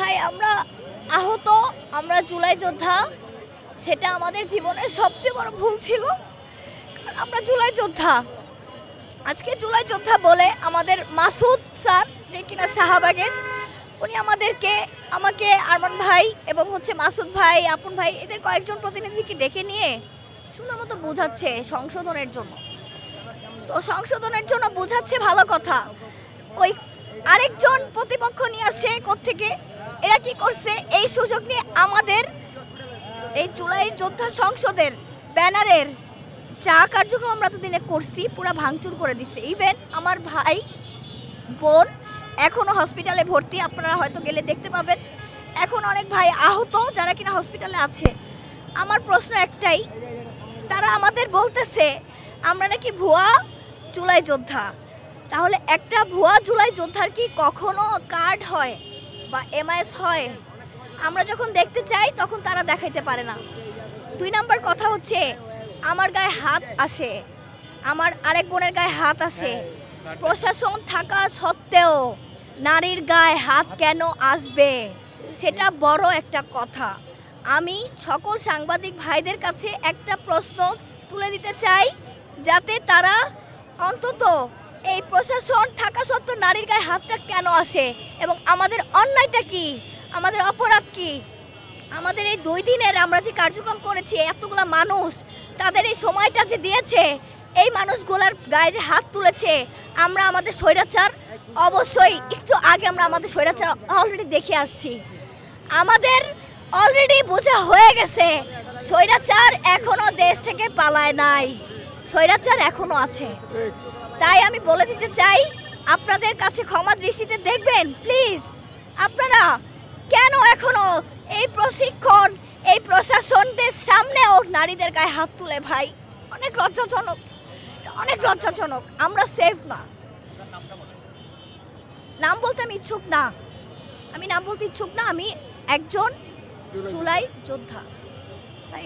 ভাই আমরা আহত, আমরা জুলাই যোদ্ধা, সেটা আমাদের জীবনের সবচেয়ে বড় ভুল ছিল। আমরা জুলাই যোদ্ধা, আজকে জুলাই যোদ্ধা বলে আমাদের মাসুদ স্যার যে কিনা শাহবাগের, উনি আমাকে আরমান ভাই এবং হচ্ছে মাসুদ ভাই, আপন ভাই, এদের কয়েকজন প্রতিনিধিকে ডেকে নিয়ে সুন্দর মতো বোঝাচ্ছে সংশোধনের জন্য। তো সংশোধনের জন্য বোঝাচ্ছে ভালো কথা, ওই আরেকজন প্রতিপক্ষ নিয়ে আসছে কোত্থেকে, এরা কি করছে, এই সুযোগ নিয়ে আমাদের এই জুলাই যোদ্ধা সংসদের ব্যানারের যা কার্যক্রম আমরা তো দিনে করছি পুরো ভাঙচুর করে দিছে। ইভেন আমার ভাই বোন এখনও হসপিটালে ভর্তি, আপনারা হয়তো গেলে দেখতে পাবেন। এখন অনেক ভাই আহত যারা কিনা হসপিটালে আছে। আমার প্রশ্ন একটাই, তারা আমাদের বলতেছে আমরা নাকি ভুয়া জুলাই যোদ্ধা। তাহলে একটা ভুয়া জুলাই যোদ্ধার কি কখনো কার্ড হয় বা এমআইএস হয়? আমরা যখন দেখতে চাই তখন তারা দেখাইতে পারে না। 2 নাম্বার কথা হচ্ছে, আমার গায়ে হাত আছে, আমার আরেক বোনের গায়ে হাত আছে, প্রশাসন থাকা সত্ত্বেও নারীর গায়ে হাত কেন আসবে, সেটা বড় একটা কথা। আমি সকল সাংবাদিক ভাইদের কাছে একটা প্রশ্ন তুলে দিতে চাই, যাতে তারা অন্তত এই প্রশাসন থাকা সত্ত্বেও নারীর গায়ে হাতটা কেন আসে এবং আমাদের অন্যায়টা কি, আমাদের অপরাধ কি। আমাদের এই 2 দিনের আমরা যে কার্যক্রম করেছি, এতগুলো মানুষ তাদের এই সময়টা যে দিয়েছে, এই মানুষগুলোর গায়ে যে হাত তুলেছে, আমরা আমাদের স্বৈরাচার অবশ্যই একটু আগে আমরা আমাদের স্বৈরাচার অলরেডি দেখে আসছি। আমাদের অলরেডি বোঝা হয়ে গেছে স্বৈরাচার এখনো দেশ থেকে পালায় নাই, স্বৈরাচার এখনো আছে। তাই আমি বলে দিতে চাই, আপনাদের কাছে ক্ষমা দৃষ্টিতে দেখবেন প্লিজ। আপনারা কেন এখনো এই প্রশিক্ষণ, এই প্রশাসনদের সামনেও নারীদের গায়ে হাত তুলে? ভাই অনেক লজ্জাজনক, অনেক লজ্জাজনক। আমরা সেফ না। নাম বলতে আমি ইচ্ছুক না, আমি একজন জুলাই যোদ্ধা। ভাই